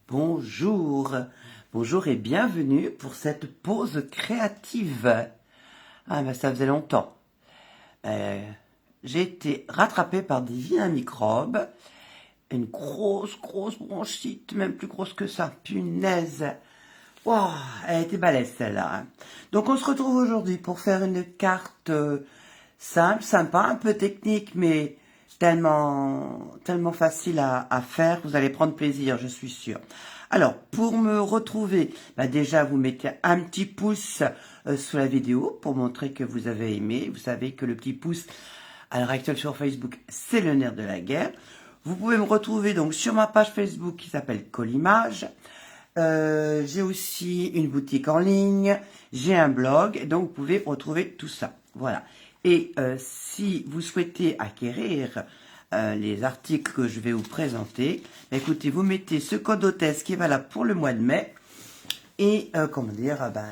Bonjour, bonjour et bienvenue pour cette pause créative. Ah ben ça faisait longtemps. J'ai été rattrapée par des vilains microbes, une grosse bronchite, même plus grosse que ça, punaise. Wow, elle était balèze celle-là. Hein. Donc on se retrouve aujourd'hui pour faire une carte simple, sympa, un peu technique, mais tellement facile à faire, vous allez prendre plaisir, je suis sûre. Alors, pour me retrouver, déjà, vous mettez un petit pouce sous la vidéo pour montrer que vous avez aimé. Vous savez que le petit pouce, à l'heure actuelle sur Facebook, c'est le nerf de la guerre. Vous pouvez me retrouver donc sur ma page Facebook qui s'appelle Collimage. J'ai aussi une boutique en ligne, j'ai un blog, donc vous pouvez retrouver tout ça. Voilà. Et si vous souhaitez acquérir les articles que je vais vous présenter, écoutez, vous mettez ce code hôtesse qui est valable pour le mois de mai. Et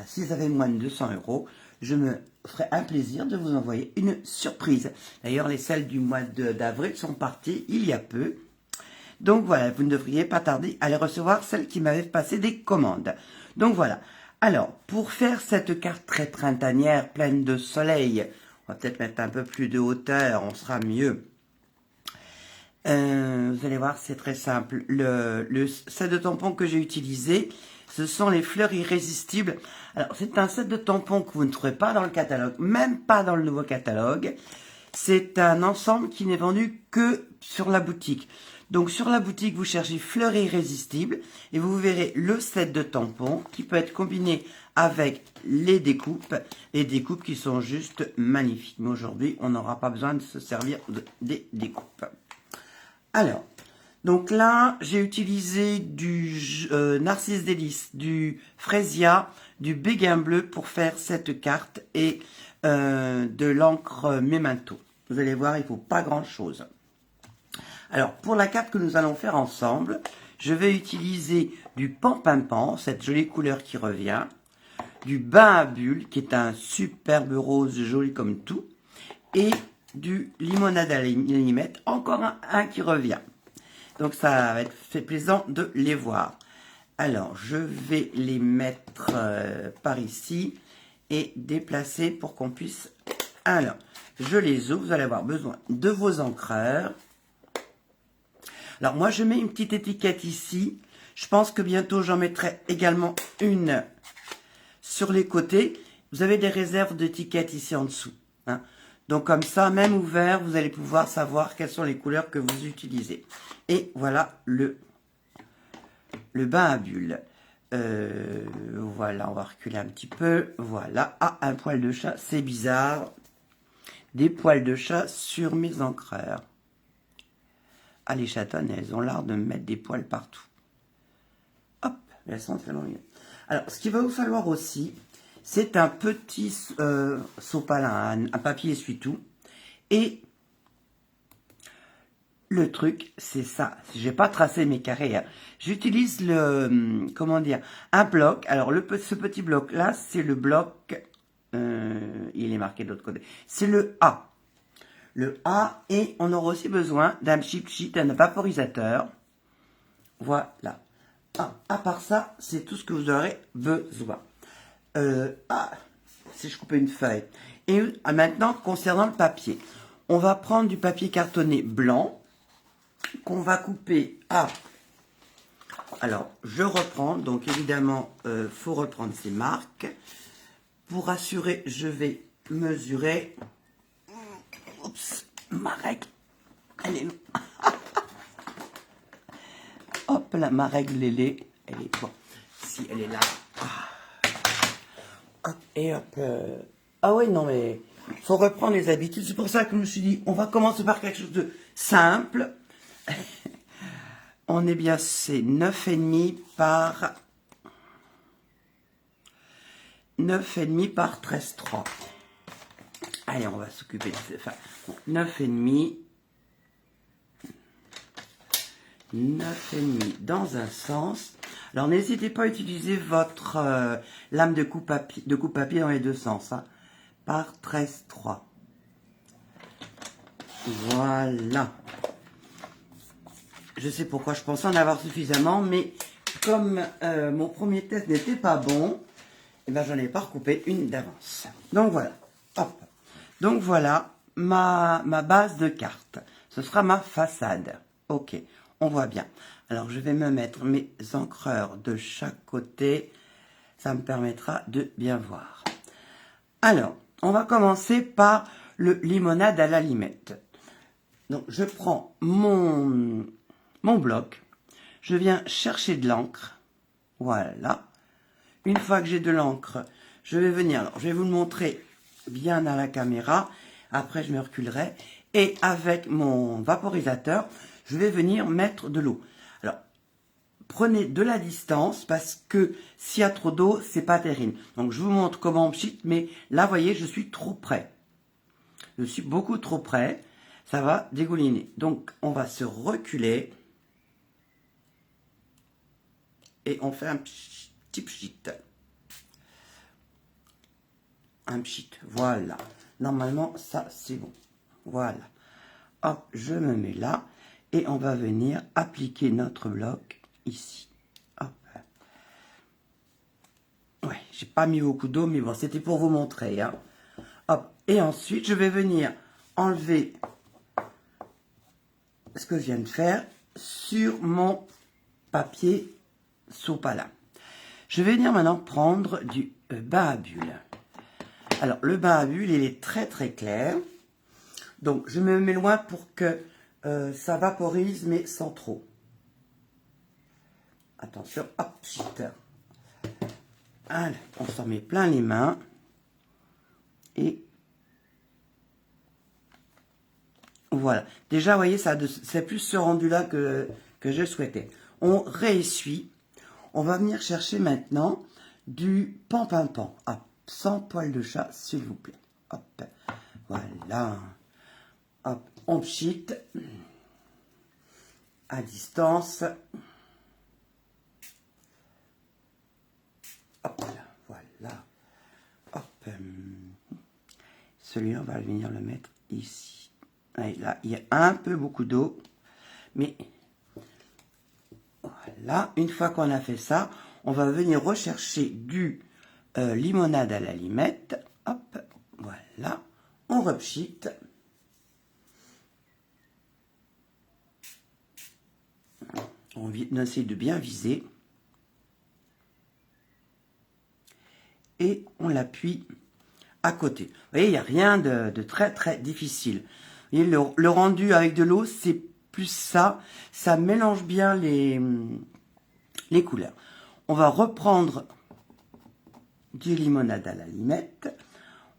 si vous avez moins de 200 €, je me ferai un plaisir de vous envoyer une surprise. D'ailleurs, les celles du mois d'avril sont parties il y a peu. Donc voilà, vous ne devriez pas tarder à les recevoir, celles qui m'avaient passé des commandes. Donc voilà. Alors, pour faire cette carte très printanière, pleine de soleil, on va peut-être mettre un peu plus de hauteur, on sera mieux. Vous allez voir, c'est très simple. Le set de tampons que j'ai utilisé, ce sont les fleurs irrésistibles. Alors, c'est un set de tampons que vous ne trouverez pas dans le catalogue, même pas dans le nouveau catalogue. C'est un ensemble qui n'est vendu que sur la boutique. Donc, sur la boutique, vous cherchez fleurs irrésistibles et vous verrez le set de tampons qui peut être combiné avec les découpes qui sont juste magnifiques. Mais aujourd'hui, on n'aura pas besoin de se servir des découpes. Alors, donc là, j'ai utilisé du Narcisse Délice, du Frésia, du Béguin Bleu pour faire cette carte et de l'encre Memento. Vous allez voir, il ne faut pas grand-chose. Alors, pour la carte que nous allons faire ensemble, je vais utiliser du Pampinpan, cette jolie couleur qui revient, du Bain à bulles, qui est un superbe rose joli comme tout, et du Limonade à l'imette, encore un qui revient. Donc ça va être fait plaisant de les voir. Alors, je vais les mettre par ici et déplacer pour qu'on puisse... Alors, je les ouvre, vous allez avoir besoin de vos encreurs. Alors, moi, je mets une petite étiquette ici. Je pense que bientôt, j'en mettrai également une sur les côtés. Vous avez des réserves d'étiquettes ici en dessous. Hein. Donc, comme ça, même ouvert, vous allez pouvoir savoir quelles sont les couleurs que vous utilisez. Et voilà le bain à bulles. Voilà, on va reculer un petit peu. Voilà. Ah, un poil de chat, c'est bizarre. Des poils de chat sur mes encreurs. Ah, les chatonnes, elles ont l'art de me mettre des poils partout. Hop, elles sont tellement mieux. Alors, ce qu'il va vous falloir aussi, c'est un petit sopalin, un papier essuie-tout. Et le truc, c'est ça. Je n'ai pas tracé mes carrés. Hein. J'utilise un bloc. Alors, ce petit bloc-là, c'est le bloc... il est marqué de l'autre côté. C'est le A. Le A, et on aura aussi besoin d'un cheap sheet, un vaporisateur. Voilà. Ah, à part ça, c'est tout ce que vous aurez besoin. Si je coupais une feuille. Et maintenant, concernant le papier, on va prendre du papier cartonné blanc qu'on va couper à... Alors, je reprends. Donc, évidemment, faut reprendre ces marques. Pour assurer, je vais mesurer... Oups, ma règle, elle est... Hop là, ma règle, elle est bon. Si elle est là. Hop, et hop. Ah ouais, non mais, faut reprendre les habitudes. C'est pour ça que je me suis dit, on va commencer par quelque chose de simple. On est bien, c'est 9,5 par 13,3. Allez, on va s'occuper de ça. 9,5 dans un sens. Alors, n'hésitez pas à utiliser votre lame de coupe-papier dans les deux sens. Hein, par 13,3. Voilà. Je sais pourquoi je pensais en avoir suffisamment, mais comme mon premier test n'était pas bon, et ben j'en ai pas recoupé une d'avance. Donc voilà. Hop. Donc voilà ma base de cartes. Ce sera ma façade. Ok, on voit bien. Alors je vais me mettre mes encreurs de chaque côté. Ça me permettra de bien voir. Alors, on va commencer par le limonade à la limette. Donc je prends mon bloc. Je viens chercher de l'encre. Voilà. Une fois que j'ai de l'encre, je vais venir. Alors, je vais vous le montrer bien à la caméra. Après, je me reculerai. Et avec mon vaporisateur, je vais venir mettre de l'eau. Alors, prenez de la distance parce que s'il y a trop d'eau, c'est pas terrible. Donc, je vous montre comment on pchite, mais là, vous voyez, je suis trop près. Je suis beaucoup trop près. Ça va dégouliner. Donc, on va se reculer. Et on fait un petit pchit. Un pchit, voilà. Normalement, ça, c'est bon. Voilà. Hop, je me mets là. Et on va venir appliquer notre bloc ici. Hop. Ouais, j'ai pas mis beaucoup d'eau, mais bon, c'était pour vous montrer. Hein. Hop. Et ensuite, je vais venir enlever ce que je viens de faire sur mon papier sopalin. Je vais venir maintenant prendre du bain à bulles. Alors, le bain à bulles, il est très très clair. Donc, je me mets loin pour que ça vaporise, mais sans trop. Attention, hop, shit. Allez, on s'en met plein les mains. Et voilà. Déjà, vous voyez, c'est plus ce rendu-là que je souhaitais. On réessuie. On va venir chercher maintenant du pan-pan-pan. Hop, sans poil de chat, s'il vous plaît. Hop, voilà. Hop, on pchite à distance. Hop, voilà. Hop. Celui-là, on va venir le mettre ici. Et là, il y a un peu beaucoup d'eau. Mais voilà, une fois qu'on a fait ça, on va venir rechercher du limonade à la limette. Hop, voilà. On repchite. On essaie de bien viser. Et on l'appuie à côté. Vous voyez, il n'y a rien de très très difficile. Vous voyez, le rendu avec de l'eau, c'est plus ça. Ça mélange bien les couleurs. On va reprendre du limonade à la limette.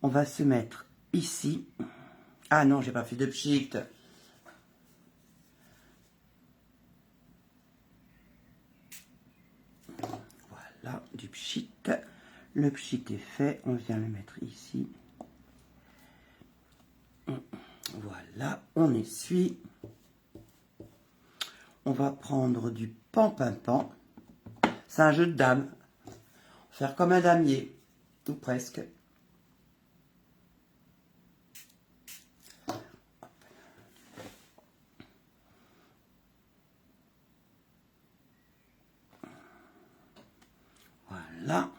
On va se mettre ici. Ah non, j'ai pas fait de pchit. Voilà, du pchit. Le pchit est fait. On vient le mettre ici. Voilà, on essuie. On va prendre du pan-pan-pan. C'est un jeu de dames. Faire comme un damier, ou presque. Voilà.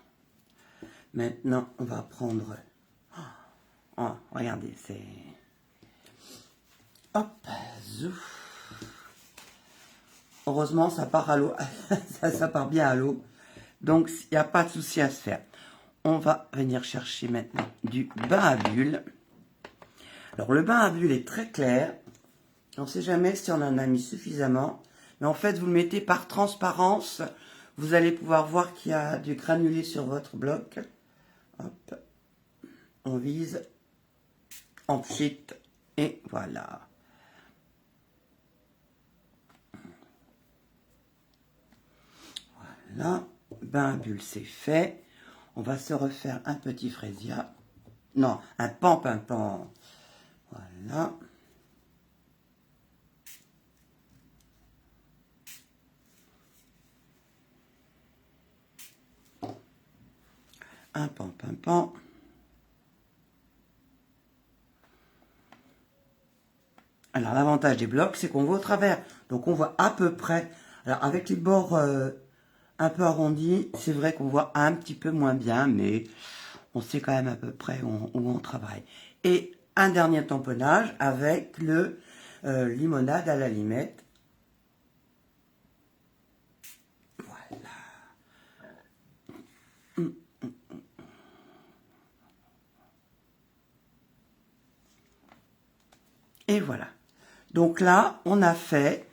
Maintenant, on va prendre... Oh, regardez, c'est... Hop, zouf. Heureusement, ça part à l'eau. ça part bien à l'eau. Donc, il n'y a pas de souci à se faire. On va venir chercher maintenant du bain à bulles. Alors, le bain à bulles est très clair. On ne sait jamais si on en a mis suffisamment. Mais en fait, vous le mettez par transparence. Vous allez pouvoir voir qu'il y a du granulé sur votre bloc. Hop. On vise. On pchit. Et voilà. Voilà. Bain à bulles, c'est fait. On va se refaire un petit frésia. Non, un pan-pan-pan. Voilà. Un pan-pan-pan. Alors, l'avantage des blocs, c'est qu'on voit au travers. Donc, on voit à peu près. Alors, avec les bords un peu arrondi. C'est vrai qu'on voit un petit peu moins bien, mais on sait quand même à peu près où on travaille. Et un dernier tamponnage avec le limonade à la limette. Voilà. Et voilà. Donc là, on a fait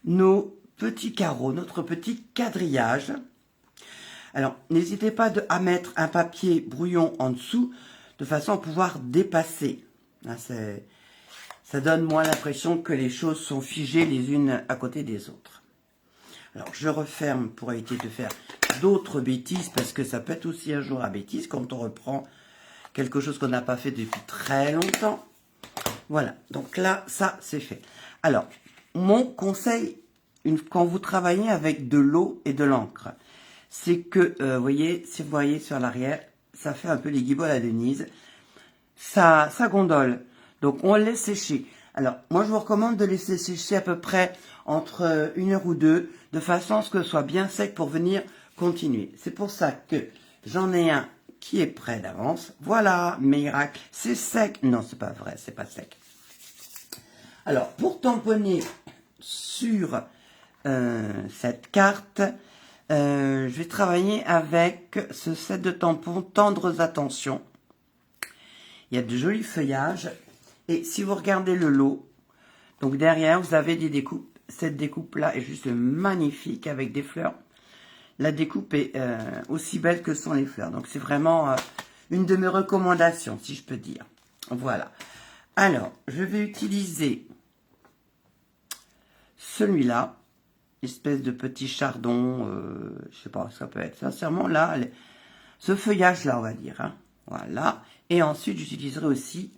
nos petits carreaux, notre petit quadrillage. Alors, n'hésitez pas à mettre un papier brouillon en dessous, de façon à pouvoir dépasser. Là, ça donne moins l'impression que les choses sont figées les unes à côté des autres. Alors, je referme pour éviter de faire d'autres bêtises, parce que ça peut être aussi un jour à bêtise quand on reprend quelque chose qu'on n'a pas fait depuis très longtemps. Voilà, donc là, ça, c'est fait. Alors, mon conseil, quand vous travaillez avec de l'eau et de l'encre, c'est que, voyez, si vous voyez sur l'arrière, ça fait un peu les guiboles à Denise. Ça gondole. Donc, on laisse sécher. Alors, moi, je vous recommande de laisser sécher à peu près entre 1 heure ou 2, de façon à ce que ce soit bien sec pour venir continuer. C'est pour ça que j'en ai un qui est prêt d'avance. Voilà, miracle. C'est sec. Non, c'est pas vrai, c'est pas sec. Alors, pour tamponner sur cette carte, je vais travailler avec ce set de tampons Tendres Attentions. Il y a de jolis feuillages. Et si vous regardez le lot, donc derrière, vous avez des découpes. Cette découpe-là est juste magnifique avec des fleurs. La découpe est aussi belle que sont les fleurs. Donc, c'est vraiment une de mes recommandations, si je peux dire. Voilà. Alors, je vais utiliser celui-là, espèce de petit chardon, je sais pas ce que ça peut être. Sincèrement, là, ce feuillage-là, on va dire. Hein. Voilà. Et ensuite, j'utiliserai aussi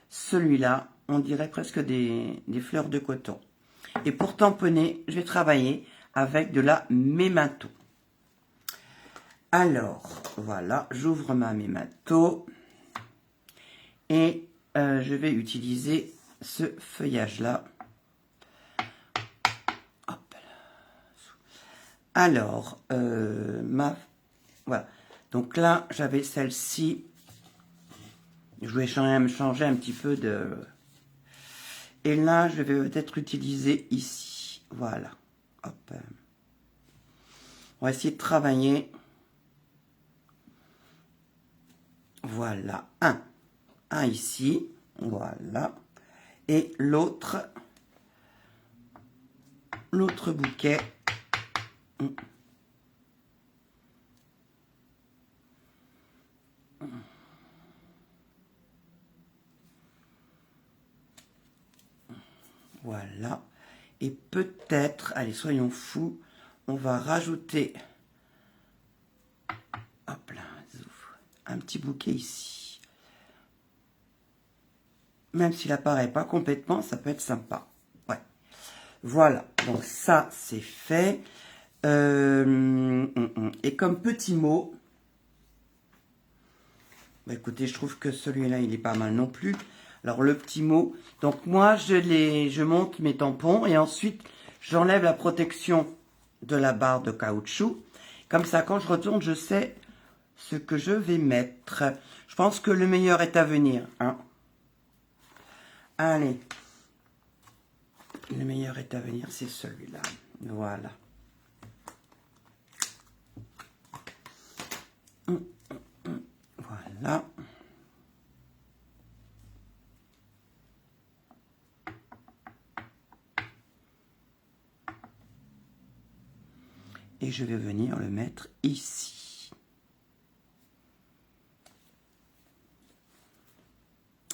celui-là. On dirait presque des fleurs de coton. Et pour tamponner, je vais travailler avec de la Mémato. Alors, voilà, j'ouvre ma Mémato. Et je vais utiliser ce feuillage-là. Alors, voilà. Donc là, j'avais celle-ci. Je voulais changer un petit peu de... Et là, je vais peut-être utiliser ici. Voilà. Hop. On va essayer de travailler. Voilà. Un ici. Voilà. Et l'autre bouquet. Voilà. Et peut-être, allez, soyons fous, on va rajouter, hop là, un petit bouquet ici. Même s'il apparaît pas complètement, ça peut être sympa. Ouais. Voilà. Donc ça, c'est fait. Et comme petit mot, bah écoutez, je trouve que celui-là, il est pas mal non plus. Alors, le petit mot. Donc, moi, je monte mes tampons et ensuite, j'enlève la protection de la barre de caoutchouc. Comme ça, quand je retourne, je sais ce que je vais mettre. Je pense que le meilleur est à venir. Hein. Allez. Le meilleur est à venir, c'est celui-là. Voilà. Voilà. Et je vais venir le mettre ici.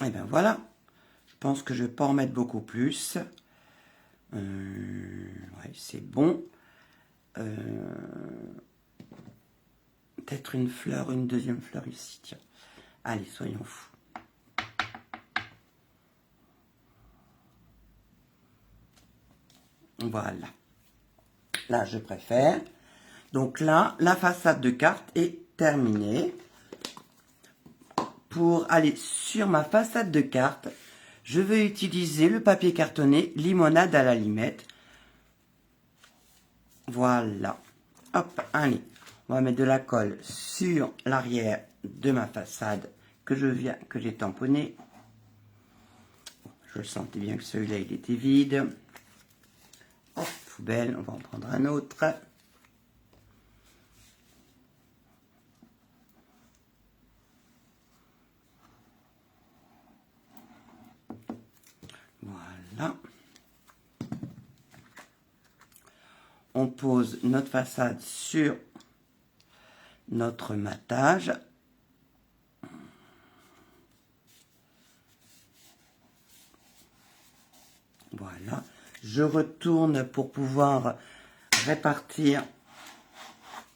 Et bien voilà. Je pense que je vais pas en mettre beaucoup plus. Ouais, c'est bon. Peut-être une fleur, une deuxième fleur ici. Tiens. Allez, soyons fous. Voilà. Là, je préfère. Donc là, la façade de carte est terminée. Pour aller sur ma façade de carte, je vais utiliser le papier cartonné limonade à la limette. Voilà. Hop, allez, on va mettre de la colle sur l'arrière de ma façade que j'ai tamponné. Je le sentais bien que celui-là, il était vide. Hop, poubelle, on va en prendre un autre. Voilà. On pose notre façade sur notre matage. Voilà. Je retourne pour pouvoir répartir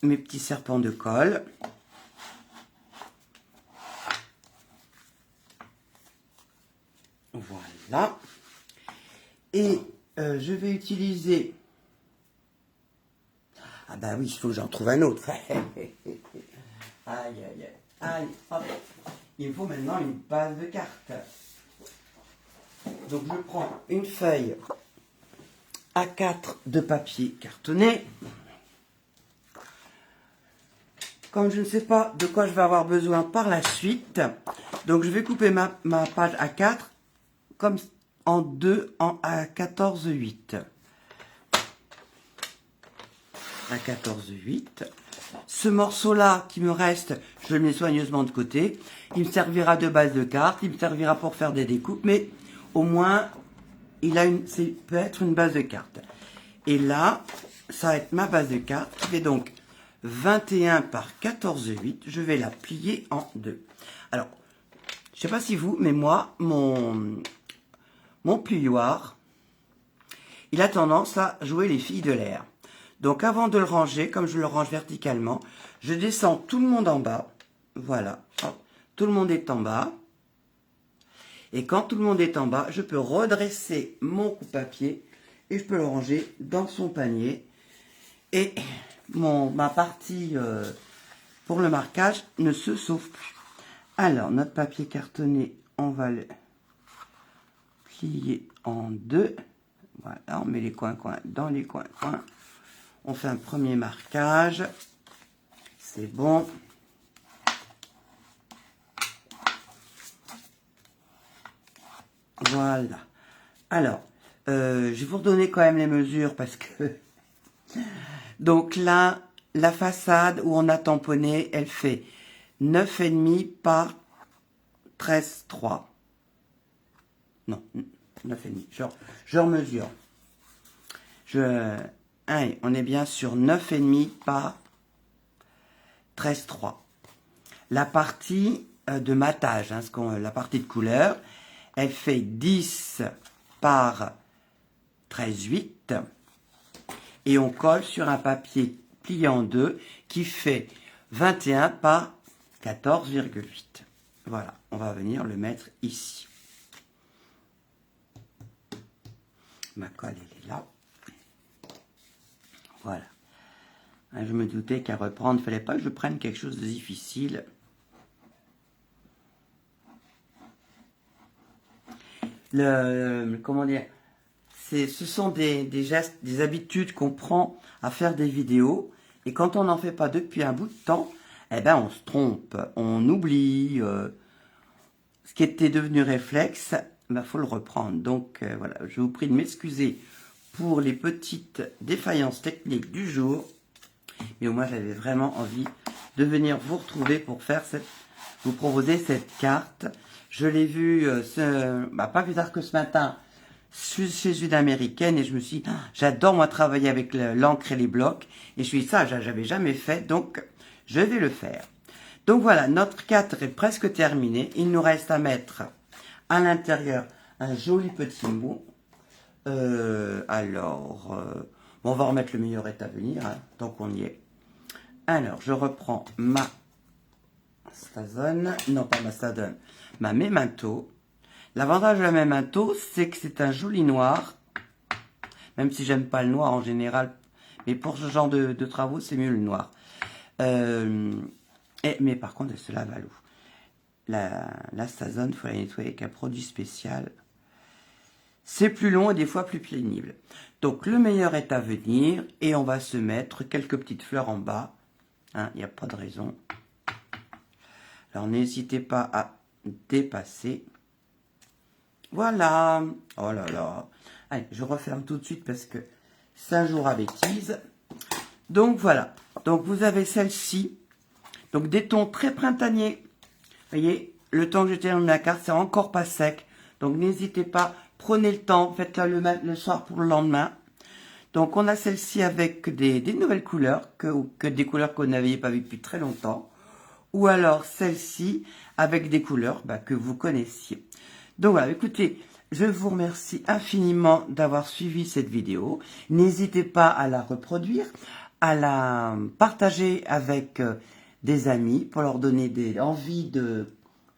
mes petits serpents de colle. Voilà. Et je vais utiliser... Ah bah oui, il faut que j'en trouve un autre. Aïe, aïe, aïe. Allez, hop. Il me faut maintenant une base de cartes. Donc je prends une feuille A4 de papier cartonné. Comme je ne sais pas de quoi je vais avoir besoin par la suite, donc je vais couper ma page A4 comme en deux en A14,8. A14,8. Ce morceau-là qui me reste, je le mets soigneusement de côté. Il me servira de base de carte, il me servira pour faire des découpes, mais au moins, peut être une base de carte. Et là, ça va être ma base de carte qui fait donc 21 par 14,8. Je vais la plier en deux. Alors, je ne sais pas si vous, mais moi, mon plioir, il a tendance à jouer les filles de l'air. Donc avant de le ranger, comme je le range verticalement, je descends tout le monde en bas. Voilà, hop, tout le monde est en bas. Et quand tout le monde est en bas, je peux redresser mon coupe-papier et je peux le ranger dans son panier. Et ma partie pour le marquage ne se sauve plus. Alors, notre papier cartonné, on va le plier en deux. Voilà, on met les coins-coins dans les coins-coins. On fait un premier marquage. C'est bon. Voilà. Alors, je vais vous redonner quand même les mesures parce que... Donc là, la façade où on a tamponné, elle fait 9,5 par 13,3. Non, 9,5. Je remesure. Allez, on est bien sur 9,5 par 13,3. La partie de matage, hein, la partie de couleur, elle fait 10 par 13,8. Et on colle sur un papier plié en deux qui fait 21 par 14,8. Voilà, on va venir le mettre ici. Ma colle, elle est là. Voilà. Je me doutais qu'à reprendre, il ne fallait pas que je prenne quelque chose de difficile. Comment dire, ce sont des gestes, des habitudes qu'on prend à faire des vidéos. Et quand on n'en fait pas depuis un bout de temps, eh ben on se trompe, on oublie. Ce qui était devenu réflexe, ben, faut le reprendre. Donc voilà, je vous prie de m'excuser pour les petites défaillances techniques du jour. Mais au moins, j'avais vraiment envie de venir vous retrouver pour faire vous proposer cette carte. Je l'ai vue pas plus tard que ce matin chez une américaine et je me suis dit, j'adore moi travailler avec l'encre et les blocs. Et je suis dit, ça, j'avais jamais fait, donc je vais le faire. Donc voilà, notre 4 est presque terminé. Il nous reste à mettre à l'intérieur un joli petit mot. On va remettre le meilleur est à venir, hein, tant qu'on y est. Alors, je reprends ma Stazone, non pas ma Stazone, ma Memento. L'avantage de la Memento, c'est que c'est un joli noir, même si j'aime pas le noir en général, mais pour ce genre de travaux, c'est mieux le noir. Mais par contre, elle se lave à l'eau. La Stazone, il faut la nettoyer avec un produit spécial. c'est plus long et des fois plus pénible. Donc le meilleur est à venir et on va se mettre quelques petites fleurs en bas. Il n'y a pas de raison. Alors n'hésitez pas à dépasser. Voilà. Oh là là. Allez, je referme tout de suite parce que ça jouera bêtise. Donc voilà. Donc vous avez celle-ci. Donc des tons très printaniers. Vous voyez, le temps que je termine la carte, c'est encore pas sec. Donc n'hésitez pas, prenez le temps, faites-la le soir pour le lendemain. Donc on a celle-ci avec des nouvelles couleurs, que des couleurs qu'on n'avait pas vues depuis très longtemps. Ou alors celle-ci avec des couleurs que vous connaissiez. Donc voilà, écoutez, je vous remercie infiniment d'avoir suivi cette vidéo. N'hésitez pas à la reproduire, à la partager avec des amis pour leur donner envie de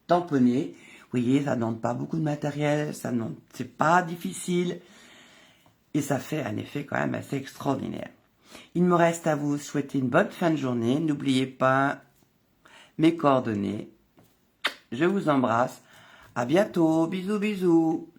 tamponner. Vous voyez, ça ne demande pas beaucoup de matériel, c'est pas difficile et ça fait un effet quand même assez extraordinaire. Il me reste à vous souhaiter une bonne fin de journée. N'oubliez pas mes coordonnées. Je vous embrasse. À bientôt. Bisous, bisous.